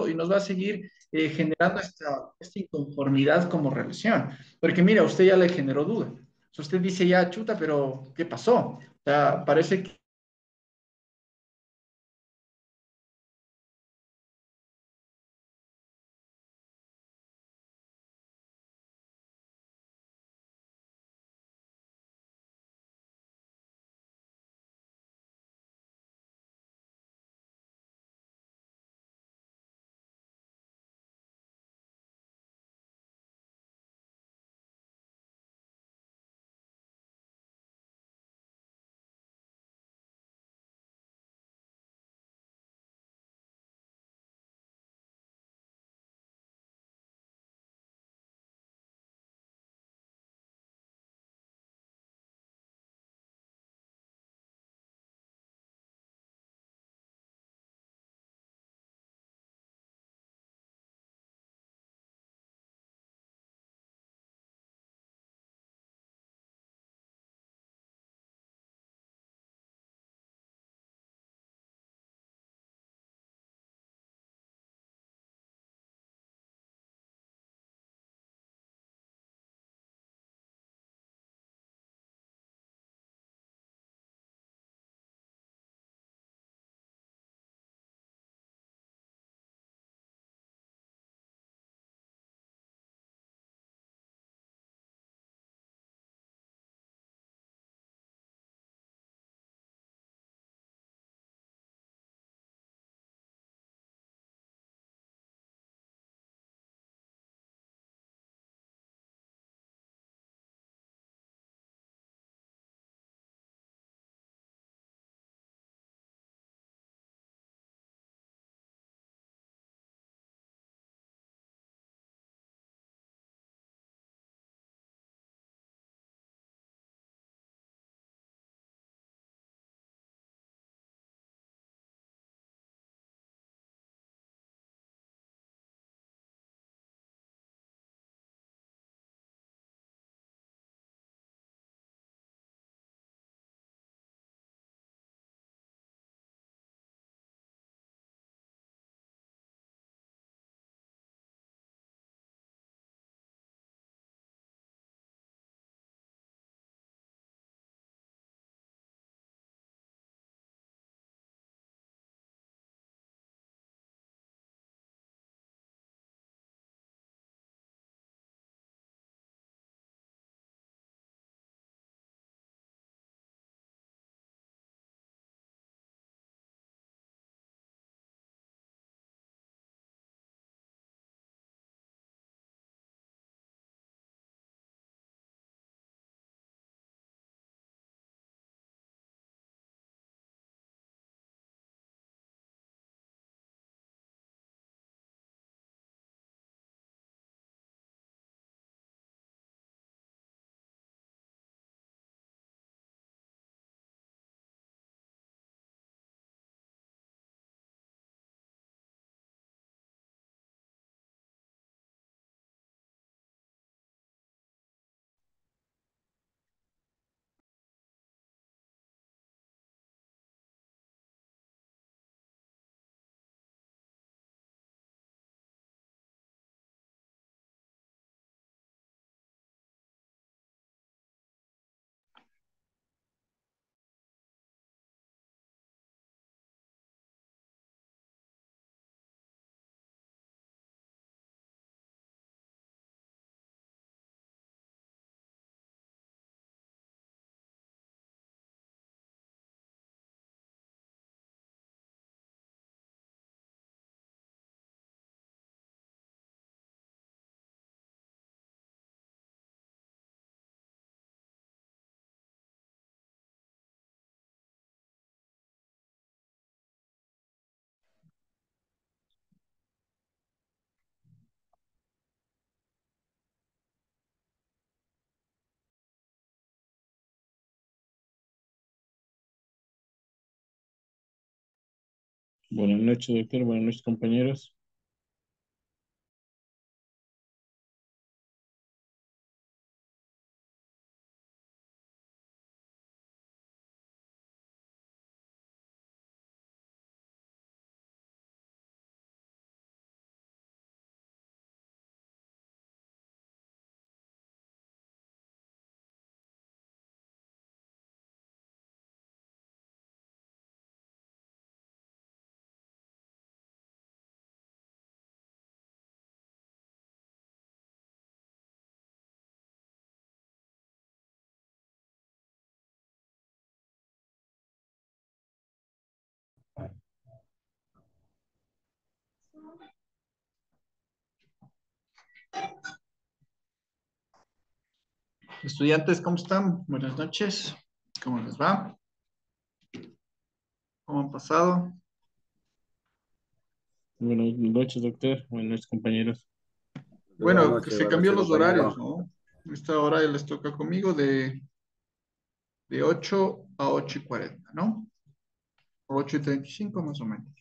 y nos va a seguir generando esta inconformidad como relación. Porque mira, usted ya le generó duda. O sea, usted dice ya, chuta, pero ¿qué pasó? O sea, parece que Buenas noches, doctor. Buenas noches, compañeros. Estudiantes, ¿cómo están? Buenas noches. ¿Cómo les va? ¿Cómo han pasado? Buenas noches, doctor. Buenas noches, compañeros. Bueno, que se Buenas cambió noches, los horarios, compañero. ¿no? Esta hora ya les toca conmigo de 8 a 8:40, ¿no? O 8:35 más o menos.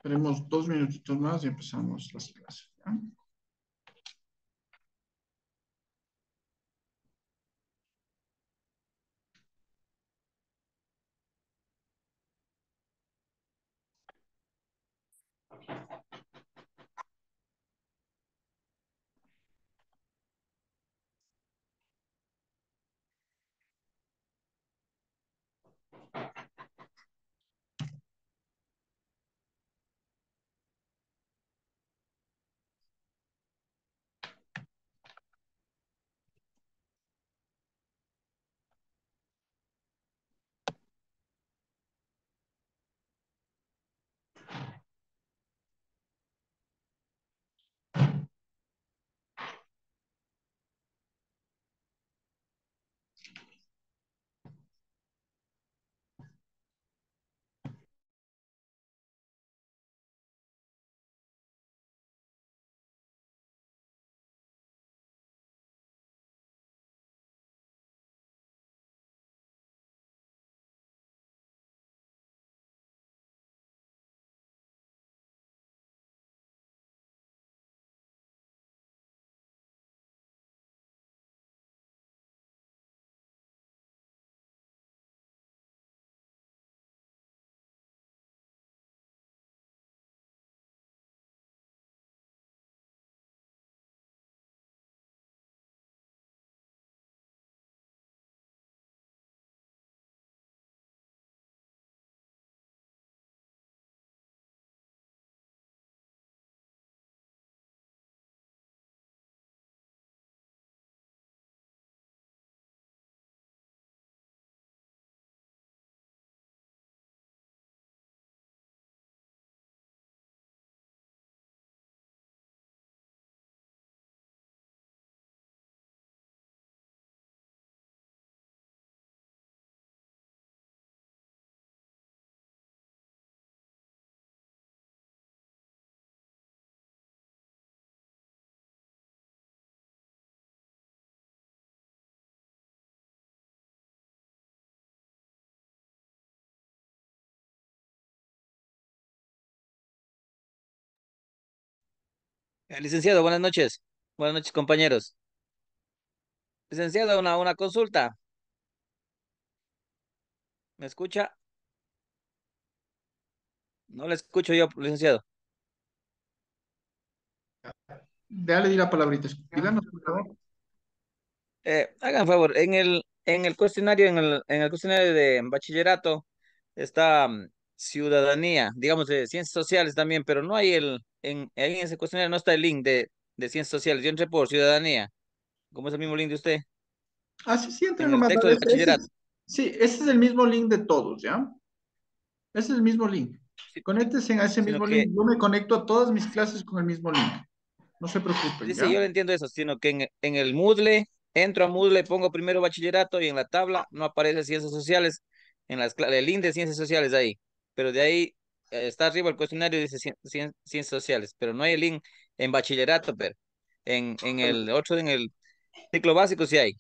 Tenemos 2 minutitos más y empezamos las clases, ¿ya? Licenciado, buenas noches. Buenas noches, compañeros. Licenciado, una consulta. ¿Me escucha? No le escucho yo, licenciado. Ya le di la palabrita. Díganos, por favor. Hagan favor, en el cuestionario, en el cuestionario de bachillerato está ciudadanía, digamos de ciencias sociales también, pero no hay ahí en ese cuestionario no está el link de ciencias sociales. Yo entré por ciudadanía, como es el mismo link de usted, Ah, sí, sí, entra en el nomás. texto del bachillerato. Sí, ese es el mismo link de todos, ¿ya? Ese es el mismo link. Sí, Conéctense a ese sino mismo que link. Yo me conecto a todas mis clases con el mismo link. No se preocupen, sí, sí, ¿ya? yo le entiendo eso, sino que en el Moodle, entro a Moodle, pongo primero bachillerato y en la tabla no aparece ciencias sociales, el link de ciencias sociales ahí, pero de ahí está arriba el cuestionario y dice ciencias sociales, pero no hay el link en bachillerato, pero en el otro, en el ciclo básico sí hay.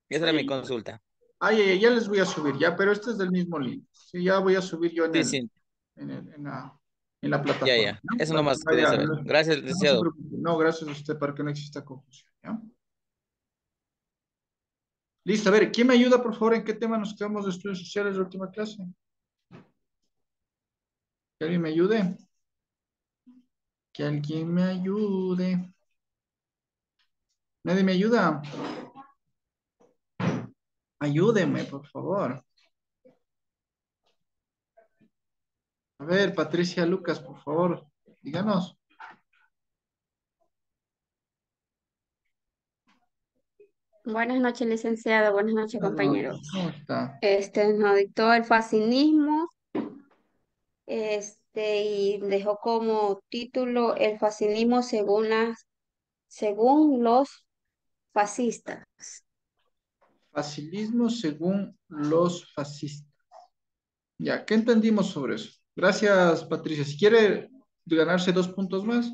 Esa era mi Ay, consulta. ya les voy a subir, ya, pero este es del mismo link. Sí, ya voy a subir yo Sí, sí, en la ya, plataforma, ya. ¿no? Eso Para que nomás quería saber. Gracias, no se licenciado. preocupe. No, gracias a usted para que no exista confusión, ¿ya? Listo, a ver, ¿quién me ayuda, por favor, en qué tema nos quedamos de estudios sociales la última clase? ¿Que alguien me ayude? Que alguien me ayude. ¿Nadie me ayuda? Ayúdeme, por favor. A ver, Patricia Lucas, por favor, díganos. Buenas noches, licenciada. Buenas noches, Buenas noches. compañeros. ¿Cómo está? Nos dictó el fascinismo, y dejó como título el fascinismo según los fascistas. Facilismo según los fascistas. Ya, ¿qué entendimos sobre eso? Gracias, Patricia. Si quiere ganarse 2 puntos más,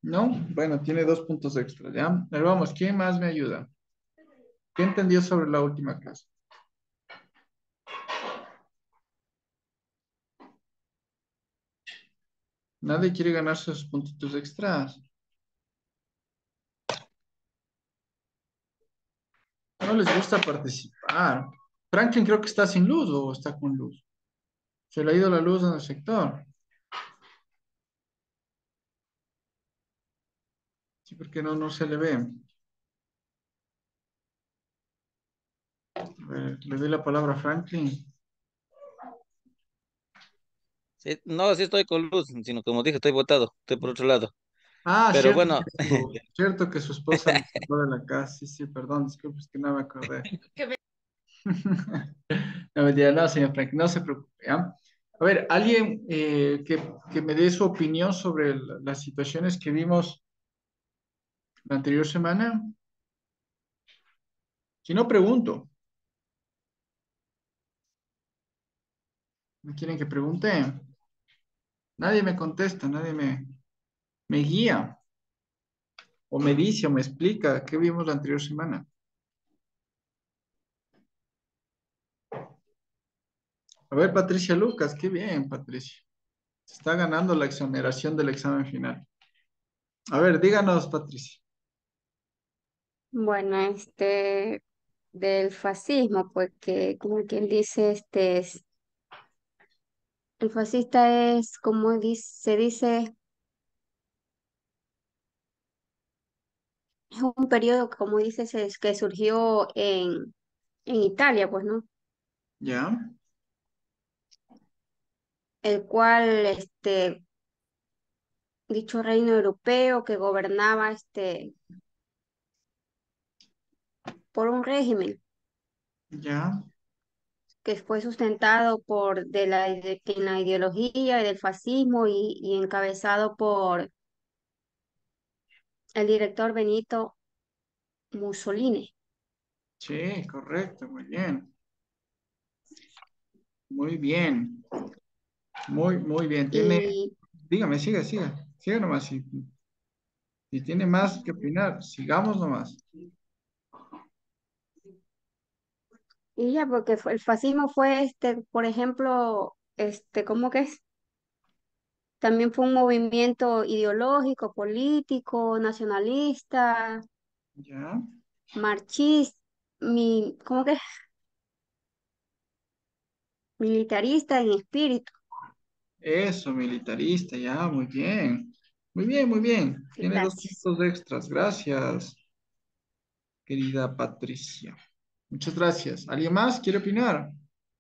¿no? Bueno, tiene 2 puntos extra, ¿ya? A ver, vamos, ¿quién más me ayuda? ¿Qué entendió sobre la última clase? Nadie quiere ganarse esos puntitos extras. No les gusta participar. Franklin creo que está sin luz o está con luz. Se le ha ido la luz en el sector. Sí, porque no se le ve. A ver, le doy la palabra a Franklin. Sí, no, sí estoy con luz, sino como dije, estoy botado, estoy por otro lado. Ah, Pero bueno, cierto que su esposa le sacó de la casa. Sí, sí, perdón, disculpe, es que no me acordé. No, mentira, no, señor Frank, no se preocupe, ¿ya? A ver, alguien que me dé su opinión sobre las situaciones que vimos la anterior semana. Si no, pregunto. ¿Me quieren que pregunte? Nadie me contesta, nadie me guía o me dice o me explica qué vimos la anterior semana. A ver, Patricia Lucas, qué bien, Patricia. Se está ganando la exoneración del examen final. A ver, díganos, Patricia. Bueno, del fascismo, pues que como quien dice, el fascista es, como se dice, es un periodo, como dice, que surgió en Italia, pues, ¿no? ¿Ya? El cual, dicho reino europeo que gobernaba, por un régimen ¿Ya? que fue sustentado en la ideología del fascismo y encabezado por el director Benito Mussolini. Sí, correcto, muy bien. Muy bien. Muy bien. Y, Dígame, siga nomás. Si tiene más que opinar, sigamos nomás. y ya, porque el fascismo fue, por ejemplo, ¿cómo que es? También fue un movimiento ideológico, político, nacionalista, ¿Ya? marxista, ¿cómo que es? Militarista en espíritu. Eso, militarista, ya, muy bien. Muy bien, muy bien. Sí, Tiene dos gracias. puntos extras. Gracias, querida Patricia. Muchas gracias. ¿Alguien más quiere opinar?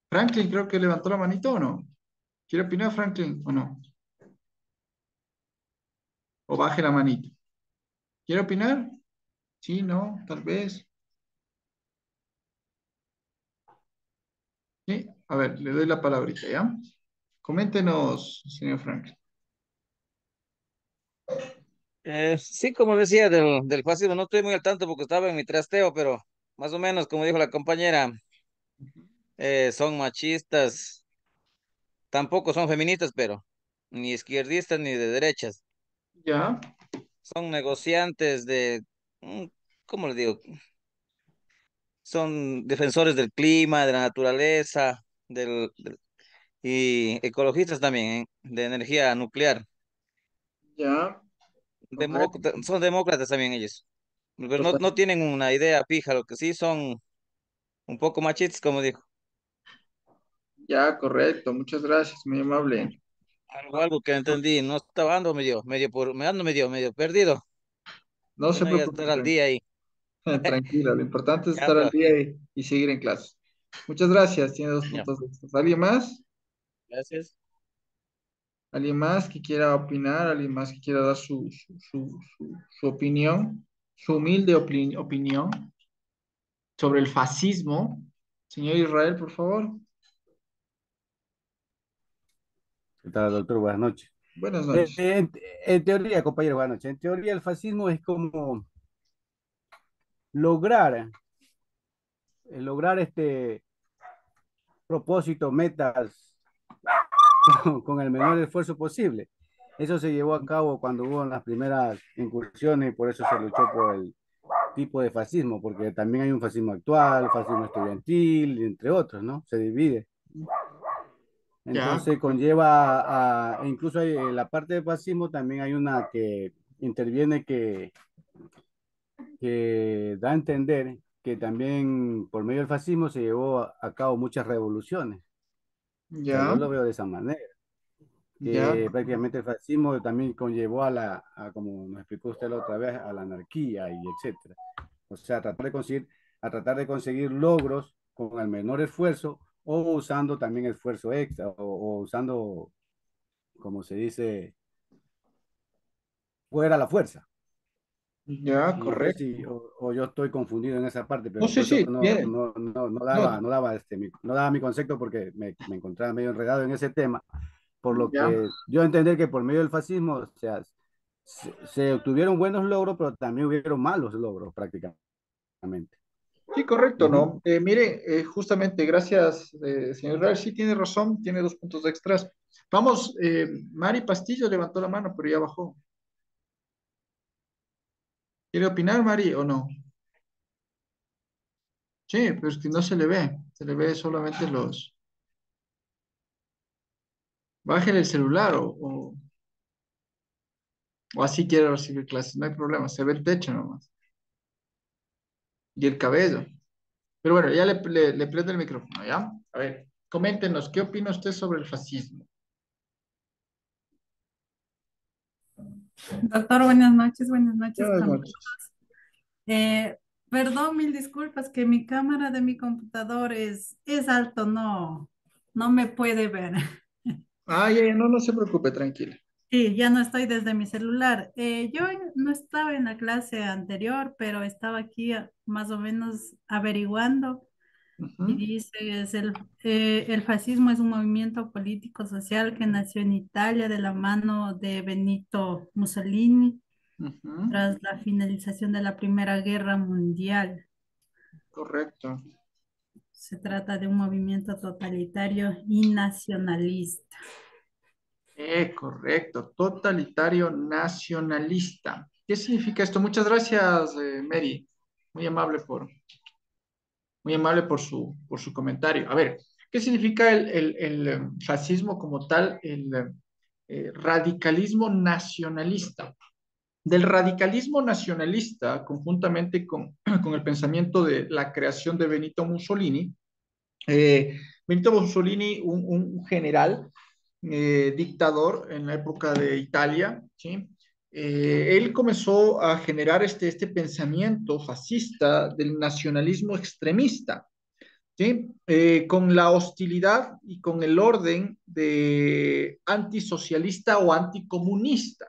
Franklin creo que levantó la manito o no. ¿Quiere opinar, Franklin, o no? O baje la manito. ¿Quiere opinar? Sí, no, tal vez. Sí. A ver, le doy la palabrita, ¿ya? Coméntenos, señor Franklin. sí, como decía, del fascismo, no estoy muy al tanto porque estaba en mi trasteo, pero más o menos, como dijo la compañera, son machistas, tampoco son feministas, pero ni izquierdistas ni de derechas. ¿Ya? Son negociantes ¿cómo le digo? Son defensores del clima, de la naturaleza, y ecologistas también, de energía nuclear. ¿Ya? Correcto. Son demócratas también ellos. Pero no Total. tienen una idea fija, lo que sí son un poco machistas, como dijo. Ya, correcto. Muchas gracias, muy amable. Algo que entendí, no estaba ando medio perdido. No se Bueno, ya preocupe, estar al día ahí. tranquila. Lo importante es Ya estar al pues, día y seguir en clase. Muchas gracias. Tiene dos ya. puntos extras. ¿Alguien más? Gracias. ¿Alguien más que quiera opinar? ¿Alguien más que quiera dar su opinión? Su humilde opinión sobre el fascismo. Señor Israel, por favor. ¿Qué tal, doctor? Buenas noches. Buenas Eh, noches. en, en teoría, compañero, buenas noches. En teoría, el fascismo es como lograr, lograr propósito, metas con el menor esfuerzo posible. Eso se llevó a cabo cuando hubo las primeras incursiones y por eso se luchó por el tipo de fascismo, porque también hay un fascismo actual, fascismo estudiantil, entre otros, ¿no? Se divide. Ya, Entonces correcto. conlleva e incluso hay, en la parte de fascismo también hay una que interviene que da a entender que también por medio del fascismo se llevó a cabo muchas revoluciones. O sea, yo Ya, lo veo de esa manera, ya, que prácticamente el fascismo también conllevó como nos explicó usted la otra vez, a la anarquía y etcétera. O sea, a tratar de conseguir logros con el menor esfuerzo o usando también esfuerzo extra o usando, como se dice, fuera la fuerza. ya, No sé correcto. si o yo estoy confundido en esa parte, No, pero sí, por eso sí, tiene. No, no daba mi concepto porque me encontraba medio enredado en ese tema, por lo ya. que yo entender que por medio del fascismo, o sea, se obtuvieron buenos logros, pero también hubieron malos logros prácticamente. Sí, correcto, Ujú. ¿no? Mire, justamente, gracias, señor Israel. Sí, tiene razón, tiene dos puntos extras. Vamos, Mari Pastillo levantó la mano, pero ya bajó. ¿Quiere opinar, Mari, o no? Sí, pero es que no se le ve solamente los... Bájale el celular o así quiere recibir clases, no hay problema, se ve el techo nomás y el cabello. Pero bueno, ya le prendo el micrófono, ¿ya? A ver, coméntenos, ¿qué opina usted sobre el fascismo? Doctor, buenas noches Buenas con noches. eh, perdón, mil disculpas que mi cámara de mi computador es alto, no me puede ver. Ah, ya, ya, no, no se preocupe, tranquila. Sí, ya no estoy desde mi celular. Yo no estaba en la clase anterior, pero estaba aquí más o menos averiguando y Ujú, dice, el fascismo es un movimiento político social que nació en Italia de la mano de Benito Mussolini ujú, tras la finalización de la Primera Guerra Mundial. correcto. Se trata de un movimiento totalitario y nacionalista. Correcto, totalitario nacionalista. ¿Qué significa esto? Muchas gracias, Mary. Muy amable muy amable por su comentario. A ver, ¿qué significa fascismo como tal? El radicalismo nacionalista. Del radicalismo nacionalista, conjuntamente con el pensamiento de la creación de Benito Mussolini, Benito Mussolini, un general dictador en la época de Italia, ¿sí? Él comenzó a generar este pensamiento fascista del nacionalismo extremista, ¿sí? Con la hostilidad y con el orden de antisocialista o anticomunista.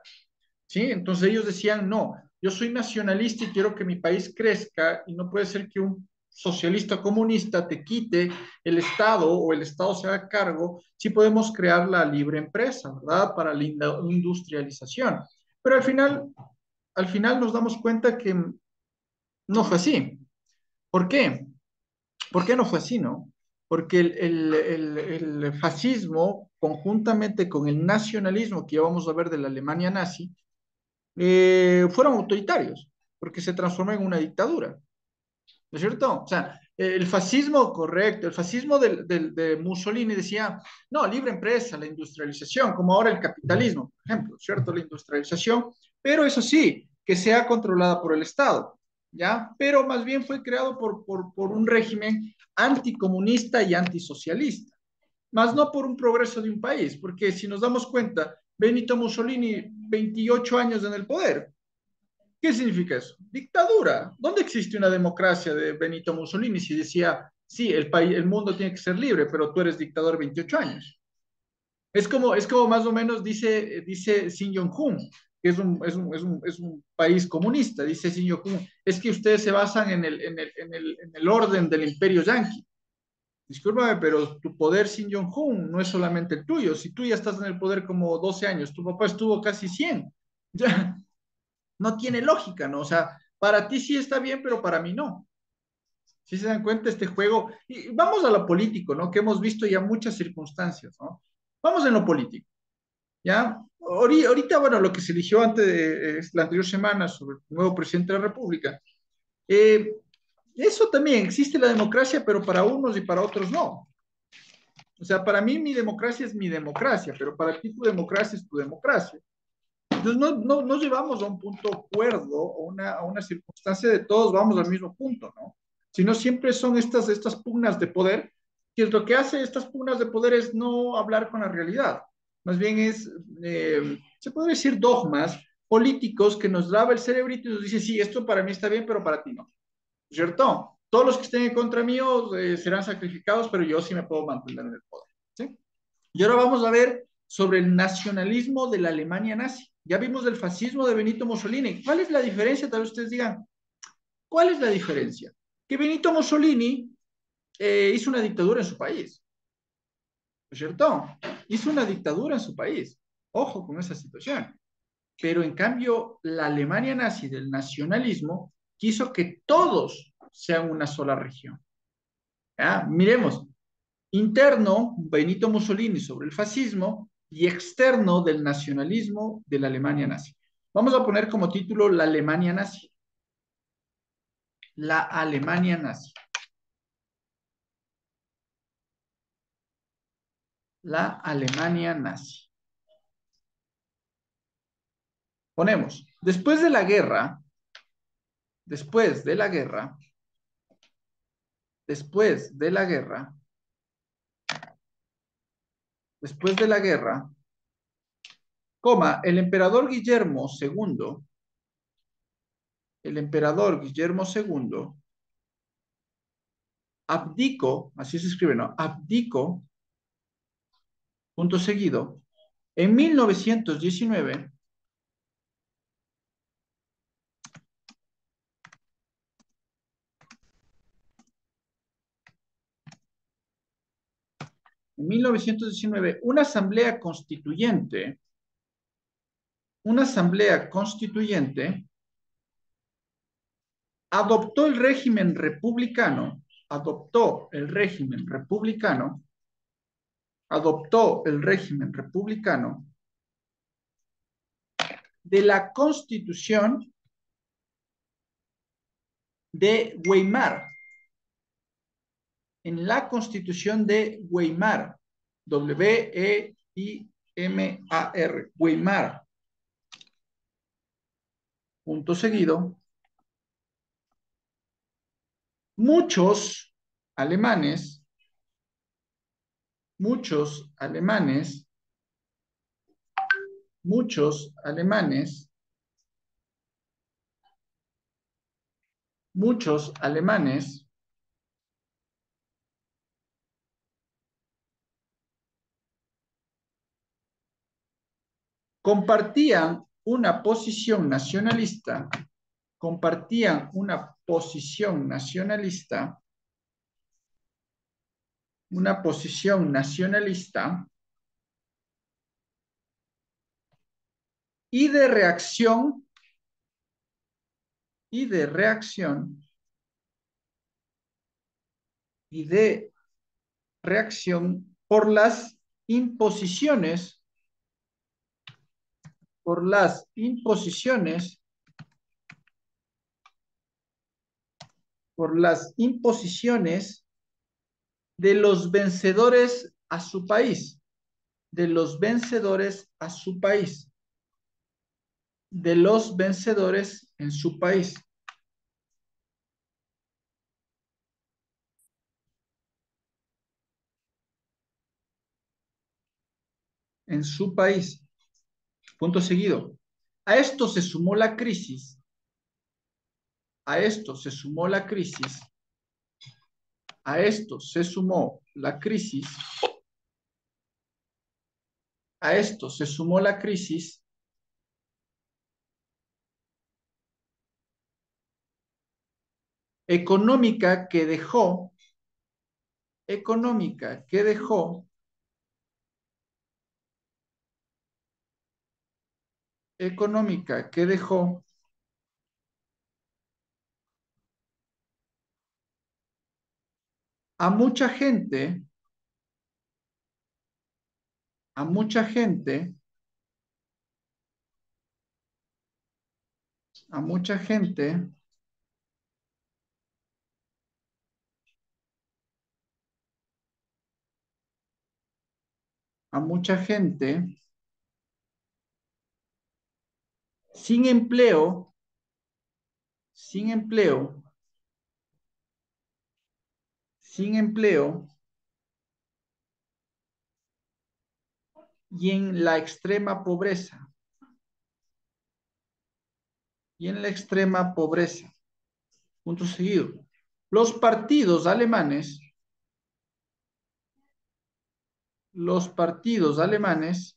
¿Sí? Entonces ellos decían, no, yo soy nacionalista y quiero que mi país crezca y no puede ser que un socialista comunista te quite el Estado o el Estado se haga cargo, si podemos crear la libre empresa, ¿verdad? Para la industrialización. Pero al final nos damos cuenta que no fue así. ¿Por qué? ¿Por qué no fue así, no? Porque el fascismo, conjuntamente con el nacionalismo que ya vamos a ver de la Alemania nazi, fueron autoritarios, porque se transformó en una dictadura, ¿no es cierto? O sea, el fascismo, correcto, el fascismo de Mussolini decía, no, libre empresa, la industrialización, como ahora el capitalismo, por ejemplo, ¿cierto? La industrialización, pero eso sí, que sea controlada por el Estado, ¿ya? Pero más bien fue creado por un régimen anticomunista y antisocialista, más no por un progreso de un país, porque si nos damos cuenta, Benito Mussolini, 28 años en el poder. ¿Qué significa eso? Dictadura. ¿Dónde existe una democracia de Benito Mussolini si decía, sí, el país, el mundo tiene que ser libre, pero tú eres dictador 28 años? Es como más o menos dice Kim Jong-un, que es un país comunista, dice Kim Jong-un, es que ustedes se basan en el orden del imperio yanqui. Discúlpame, pero tu poder Kim Jong-un no es solamente el tuyo. Si tú ya estás en el poder como 12 años, tu papá estuvo casi 100. Ya no tiene lógica, ¿no? O sea, para ti sí está bien, pero para mí no. Si se dan cuenta este juego, y vamos a lo político, ¿no? Que hemos visto ya muchas circunstancias, ¿no? Vamos en lo político, ¿ya? Ahorita, bueno, lo que se eligió antes de la anterior semana sobre el nuevo presidente de la República, eh, eso también, existe la democracia, pero para unos y para otros no. O sea, para mí mi democracia es mi democracia, pero para ti tu democracia es tu democracia. Entonces no llevamos a un punto cuerdo o a una circunstancia de todos vamos al mismo punto, ¿no? Sino siempre son estas pugnas de poder, que es lo que hace estas pugnas de poder es no hablar con la realidad. Más bien se podría decir dogmas políticos que nos lava el cerebrito y nos dice, sí, esto para mí está bien, pero para ti no. ¿Cierto? Todos los que estén en contra mío serán sacrificados, pero yo sí me puedo mantener en el poder. ¿Sí? Y ahora vamos a ver sobre el nacionalismo de la Alemania nazi. Ya vimos el fascismo de Benito Mussolini. ¿Cuál es la diferencia? Tal vez ustedes digan, ¿cuál es la diferencia? Que Benito Mussolini hizo una dictadura en su país, ¿no es cierto? Hizo una dictadura en su país. Ojo con esa situación. Pero en cambio, la Alemania nazi del nacionalismo quiso que todos sean una sola región. ¿Ya? Miremos, interno, Benito Mussolini sobre el fascismo y externo del nacionalismo de la Alemania nazi. Vamos a poner como título la Alemania nazi. La Alemania nazi. La Alemania nazi. Ponemos, después de la guerra, después de la guerra, después de la guerra, coma, el emperador Guillermo segundo, abdicó, así se escribe, ¿no? Abdicó, punto seguido, en 1919, en 1919, una asamblea constituyente adoptó el régimen republicano, adoptó el régimen republicano, adoptó el régimen republicano de la Constitución de Weimar, en la Constitución de Weimar, W-E-I-M-A-R, Weimar, punto seguido, muchos alemanes, muchos alemanes, muchos alemanes, muchos alemanes compartían una posición nacionalista, compartían una posición nacionalista, una posición nacionalista y de reacción, y de reacción, y de reacción por las imposiciones, por las imposiciones, por las imposiciones de los vencedores a su país, de los vencedores a su país, de los vencedores en su país, en su país. Punto seguido. A esto se sumó la crisis, a esto se sumó la crisis, a esto se sumó la crisis A esto se sumó la crisis económica que dejó, económica que dejó, económica que dejó a mucha gente, a mucha gente, a mucha gente a mucha gente sin empleo, sin empleo, sin empleo y en la extrema pobreza, y en la extrema pobreza. Punto seguido. Los partidos alemanes, los partidos alemanes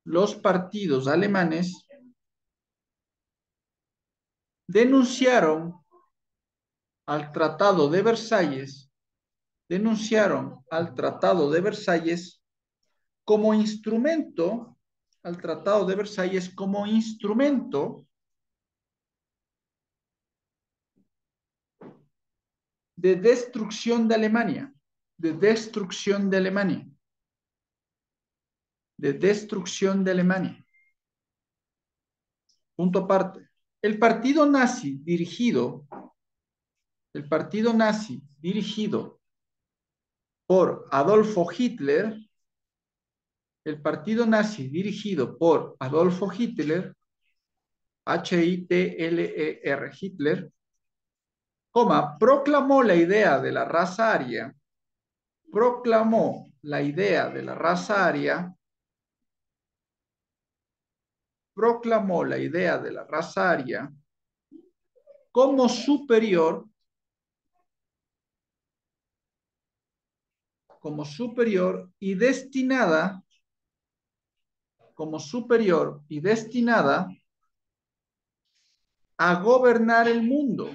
los partidos alemanes denunciaron al Tratado de Versalles, denunciaron al Tratado de Versalles como instrumento, al Tratado de Versalles como instrumento de destrucción de Alemania, de destrucción de Alemania, de destrucción de Alemania. Punto aparte. El partido nazi dirigido, el partido nazi dirigido por Adolfo Hitler, el partido nazi dirigido por Adolfo Hitler, Hitler, Hitler, proclamó la idea de la raza aria, proclamó la idea de la raza aria, proclamó la idea de la raza aria como superior, como superior y destinada, como superior y destinada a gobernar el mundo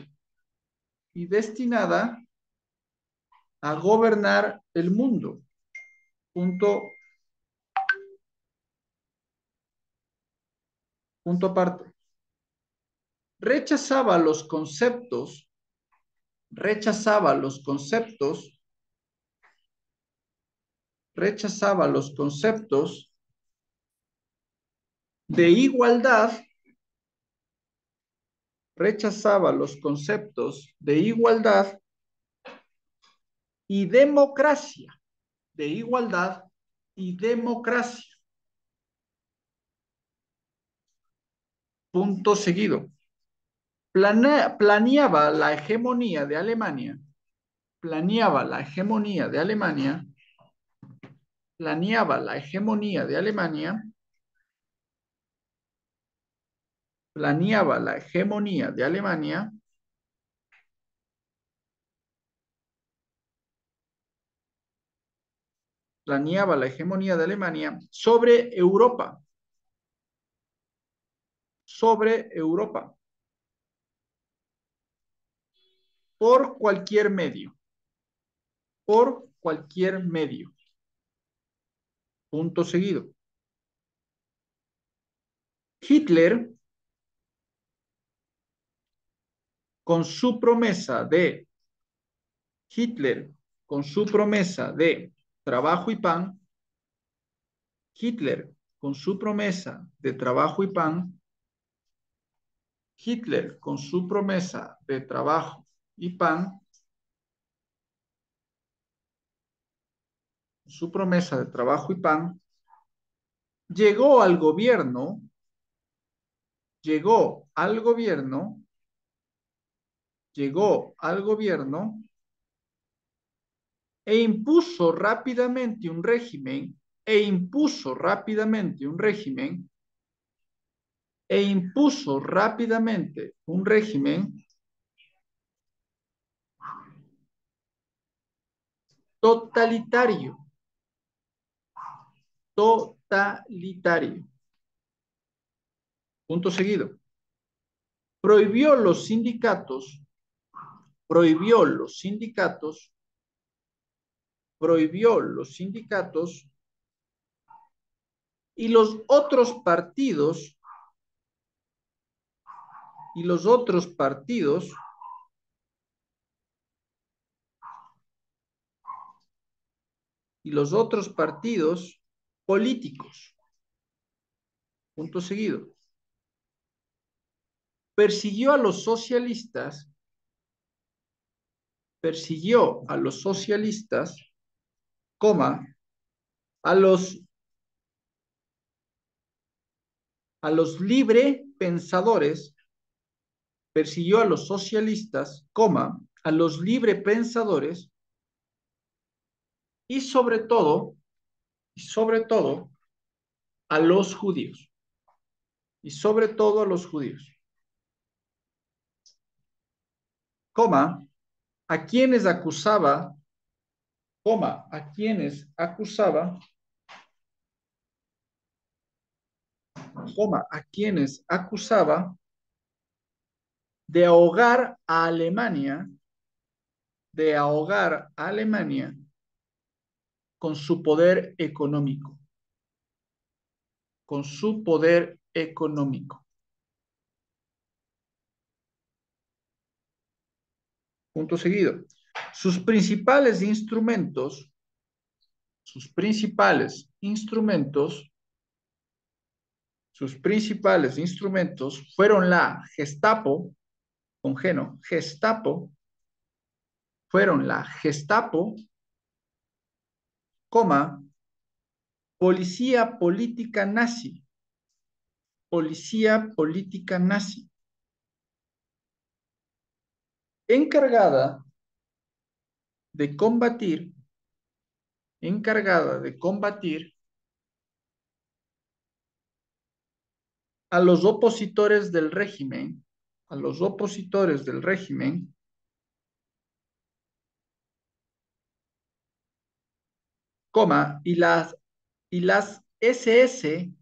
y destinada a gobernar el mundo. Punto, punto aparte. Rechazaba los conceptos, rechazaba los conceptos, rechazaba los conceptos de igualdad, rechazaba los conceptos de igualdad y democracia, de igualdad y democracia. Punto seguido. Planeaba la hegemonía de Alemania, planeaba la hegemonía de Alemania, planeaba la hegemonía de Alemania, planeaba la hegemonía de Alemania planeaba la hegemonía de Alemania sobre Europa, por cualquier medio, por cualquier medio. Punto seguido. Hitler, con su promesa de Hitler, con su promesa de trabajo y pan, Hitler, con su promesa de trabajo y pan, Hitler, con su promesa de trabajo y pan, su promesa de trabajo y pan, llegó al gobierno, llegó al gobierno, llegó al gobierno e impuso rápidamente un régimen, e impuso rápidamente un régimen, e impuso rápidamente un régimen Totalitario. Totalitario. Punto seguido. Prohibió los sindicatos, prohibió los sindicatos, prohibió los sindicatos y los otros partidos, y los otros partidos y los otros partidos políticos. Punto seguido. Persiguió a los socialistas, persiguió a los socialistas, coma, a los libre pensadores, persiguió a los socialistas, coma, a los libre pensadores y sobre todo, a los judíos. Y sobre todo a los judíos. Coma, a quienes acusaba, coma, a quienes acusaba, coma, a quienes acusaba de ahogar a Alemania, de ahogar a Alemania con su poder económico, con su poder económico. Punto seguido. Sus principales instrumentos fueron la Gestapo, con Geno, Gestapo, fueron la Gestapo, coma, policía política nazi, policía política nazi, encargada de combatir, a los opositores del régimen, coma, y las SS,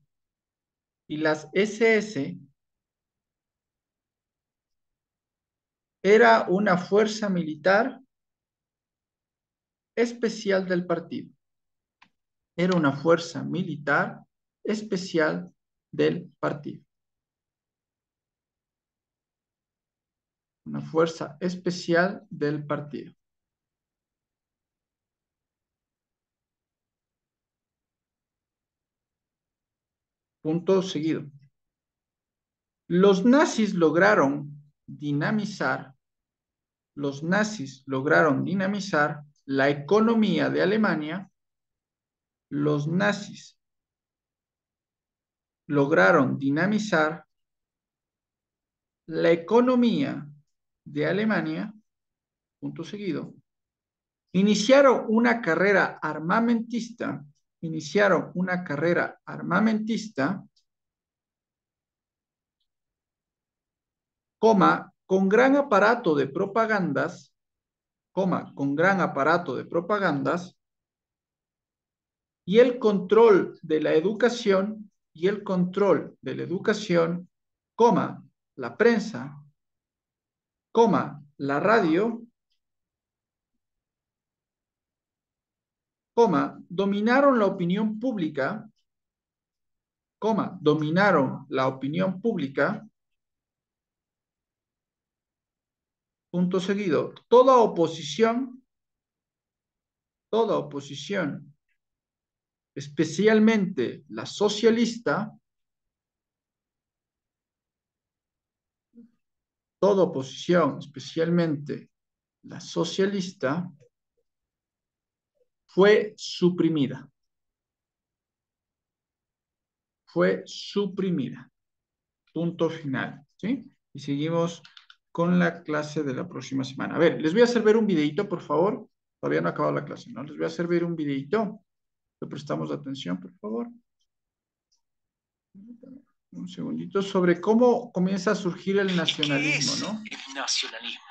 era una fuerza militar especial del partido. Era una fuerza militar especial del partido. Una fuerza especial del partido. Punto seguido. Los nazis lograron dinamizar la economía de Alemania. Los nazis lograron dinamizar la economía de Alemania, punto seguido. Iniciaron una carrera armamentista, coma, con gran aparato de propagandas, y el control de la educación, coma, la prensa, coma, la radio, coma, dominaron la opinión pública, punto seguido, toda oposición, especialmente la socialista, fue suprimida. Punto final, ¿sí? Y seguimos con la clase de la próxima semana. A ver, les voy a hacer ver un videito, por favor. Todavía no ha acabado la clase, ¿no? Les voy a hacer ver un videito. Le prestamos atención, por favor. Un segundito sobre cómo comienza a surgir el nacionalismo, ¿no? El nacionalismo.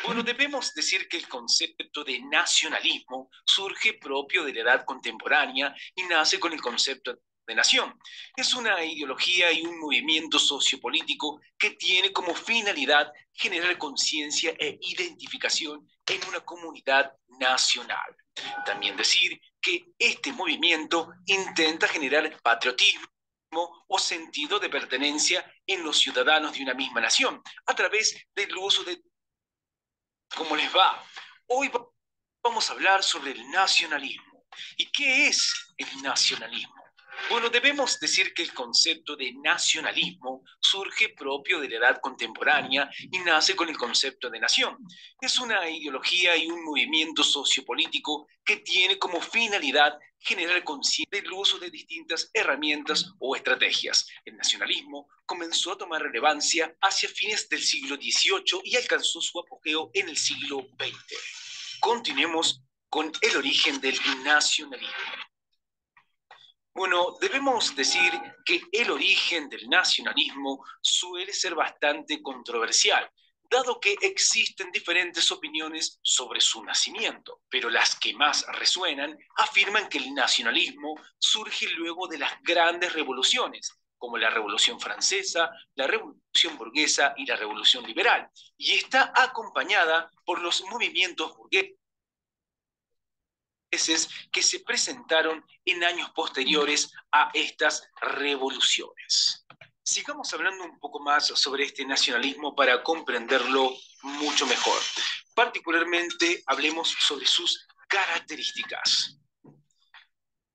Bueno, debemos decir que el concepto de nacionalismo surge propio de la edad contemporánea y nace con el concepto de nación. Es una ideología y un movimiento sociopolítico que tiene como finalidad generar conciencia e identificación en una comunidad nacional. También decir que este movimiento intenta generar patriotismo o sentido de pertenencia en los ciudadanos de una misma nación a través del uso de ¿cómo les va? Hoy vamos a hablar sobre el nacionalismo. ¿Y qué es el nacionalismo? Bueno, debemos decir que el concepto de nacionalismo surge propio de la edad contemporánea y nace con el concepto de nación. Es una ideología y un movimiento sociopolítico que tiene como finalidad generar conciencia del uso de distintas herramientas o estrategias. El nacionalismo comenzó a tomar relevancia hacia fines del siglo XVIII y alcanzó su apogeo en el siglo XX. Continuemos con el origen del nacionalismo. Bueno, debemos decir que el origen del nacionalismo suele ser bastante controversial, dado que existen diferentes opiniones sobre su nacimiento, pero las que más resuenan afirman que el nacionalismo surge luego de las grandes revoluciones, como la Revolución Francesa, la Revolución Burguesa y la Revolución Liberal, y está acompañada por los movimientos burgueses que se presentaron en años posteriores a estas revoluciones. Sigamos hablando un poco más sobre este nacionalismo para comprenderlo mucho mejor. Particularmente hablemos sobre sus características.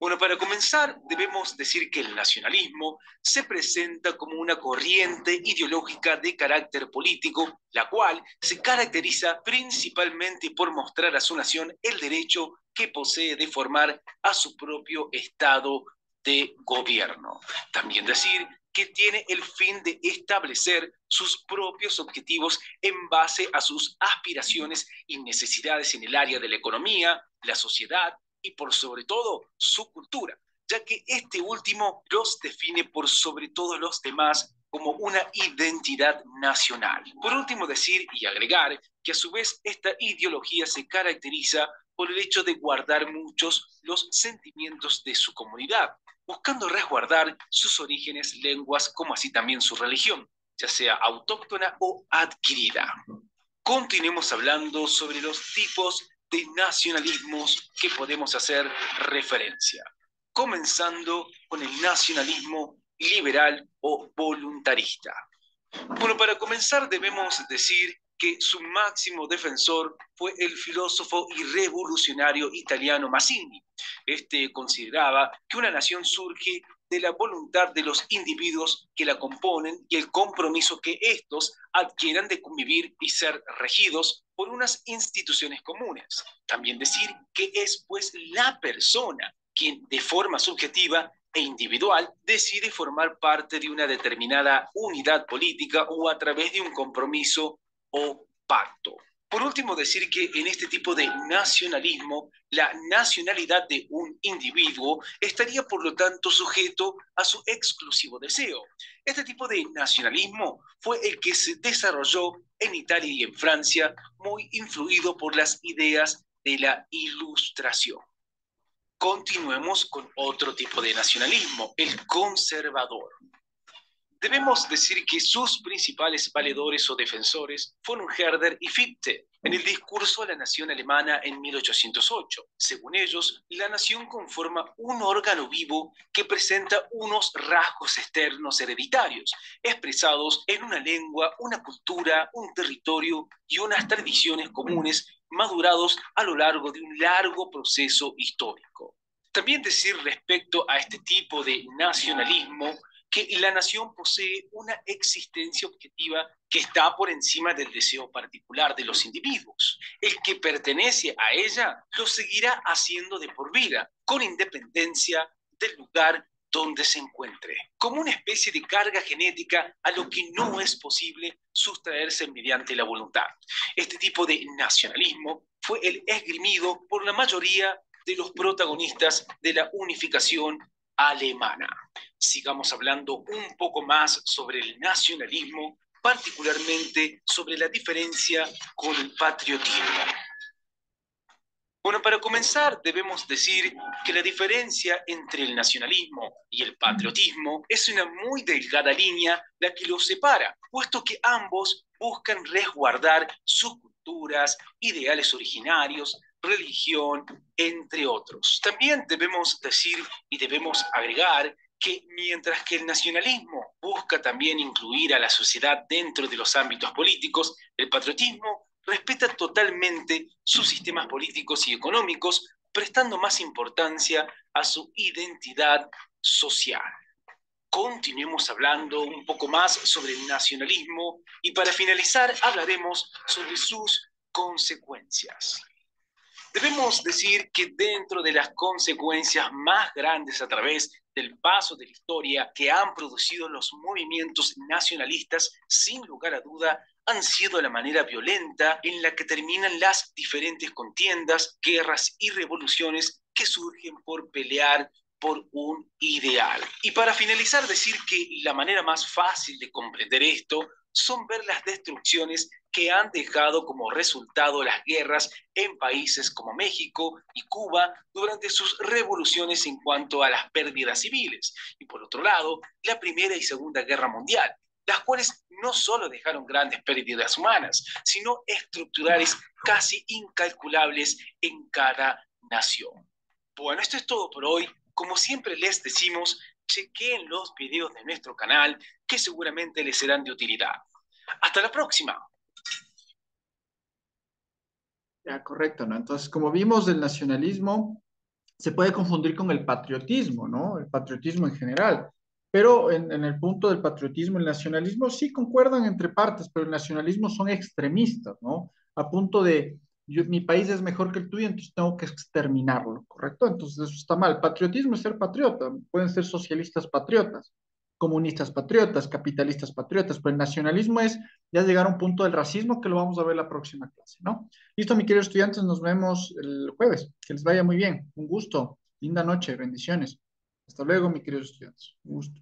Bueno, para comenzar, debemos decir que el nacionalismo se presenta como una corriente ideológica de carácter político, la cual se caracteriza principalmente por mostrar a su nación el derecho que posee de formar a su propio estado de gobierno. También decir que tiene el fin de establecer sus propios objetivos en base a sus aspiraciones y necesidades en el área de la economía, la sociedad, y por sobre todo su cultura, ya que este último los define por sobre todos los demás como una identidad nacional. Por último, decir y agregar que a su vez esta ideología se caracteriza por el hecho de guardar muchos los sentimientos de su comunidad, buscando resguardar sus orígenes, lenguas, como así también su religión, ya sea autóctona o adquirida. Continuemos hablando sobre los tipos de nacionalismos que podemos hacer referencia, comenzando con el nacionalismo liberal o voluntarista. Bueno, para comenzar debemos decir que su máximo defensor fue el filósofo y revolucionario italiano Mazzini. Este consideraba que una nación surge de la voluntad de los individuos que la componen y el compromiso que estos adquieran de convivir y ser regidos por unas instituciones comunes. También decir que es pues la persona quien de forma subjetiva e individual decide formar parte de una determinada unidad política o a través de un compromiso o pacto. Por último, decir que en este tipo de nacionalismo, la nacionalidad de un individuo estaría por lo tanto sujeto a su exclusivo deseo. Este tipo de nacionalismo fue el que se desarrolló en Italia y en Francia, muy influido por las ideas de la Ilustración. Continuemos con otro tipo de nacionalismo, el conservador. Debemos decir que sus principales valedores o defensores fueron Herder y Fichte en el discurso a la nación alemana en 1808. Según ellos, la nación conforma un órgano vivo que presenta unos rasgos externos hereditarios, expresados en una lengua, una cultura, un territorio y unas tradiciones comunes madurados a lo largo de un largo proceso histórico. También decir respecto a este tipo de nacionalismo que la nación posee una existencia objetiva que está por encima del deseo particular de los individuos. El que pertenece a ella lo seguirá haciendo de por vida, con independencia del lugar donde se encuentre, como una especie de carga genética a lo que no es posible sustraerse mediante la voluntad. Este tipo de nacionalismo fue el esgrimido por la mayoría de los protagonistas de la unificación alemana. Sigamos hablando un poco más sobre el nacionalismo particularmente sobre la diferencia con el patriotismo. Bueno, para comenzar, debemos decir que la diferencia entre el nacionalismo y el patriotismo es una muy delgada línea la que los separa, puesto que ambos buscan resguardar sus culturas, ideales originarios, religión, entre otros. También debemos decir y debemos agregar que mientras que el nacionalismo busca también incluir a la sociedad dentro de los ámbitos políticos, el patriotismo respeta totalmente sus sistemas políticos y económicos, prestando más importancia a su identidad social. Continuemos hablando un poco más sobre el nacionalismo y para finalizar hablaremos sobre sus consecuencias. Debemos decir que dentro de las consecuencias más grandes a través del paso de la historia que han producido los movimientos nacionalistas, sin lugar a duda, han sido la manera violenta en la que terminan las diferentes contiendas, guerras y revoluciones que surgen por pelear por un ideal. Y para finalizar, decir que la manera más fácil de comprender esto son ver las destrucciones que han dejado como resultado las guerras en países como México y Cuba durante sus revoluciones en cuanto a las pérdidas civiles. Y por otro lado, la Primera y Segunda Guerra Mundial, las cuales no solo dejaron grandes pérdidas humanas, sino estructurales casi incalculables en cada nación. Bueno, esto es todo por hoy. Como siempre les decimos, chequeen los videos de nuestro canal que seguramente les serán de utilidad. Hasta la próxima. Ya, correcto, ¿no? Entonces, como vimos, el nacionalismo se puede confundir con el patriotismo, ¿no? El patriotismo en general. Pero en el punto del patriotismo y el nacionalismo sí concuerdan entre partes, pero el nacionalismo son extremistas, ¿no? A punto de, mi país es mejor que el tuyo, entonces tengo que exterminarlo, ¿correcto? Entonces eso está mal. Patriotismo es ser patriota. Pueden ser socialistas patriotas, comunistas patriotas, capitalistas patriotas, pero el nacionalismo es ya llegar a un punto del racismo que lo vamos a ver la próxima clase, ¿no? Listo, mis queridos estudiantes, nos vemos el jueves. Que les vaya muy bien. Un gusto. Linda noche. Bendiciones. Hasta luego, mis queridos estudiantes. Un gusto.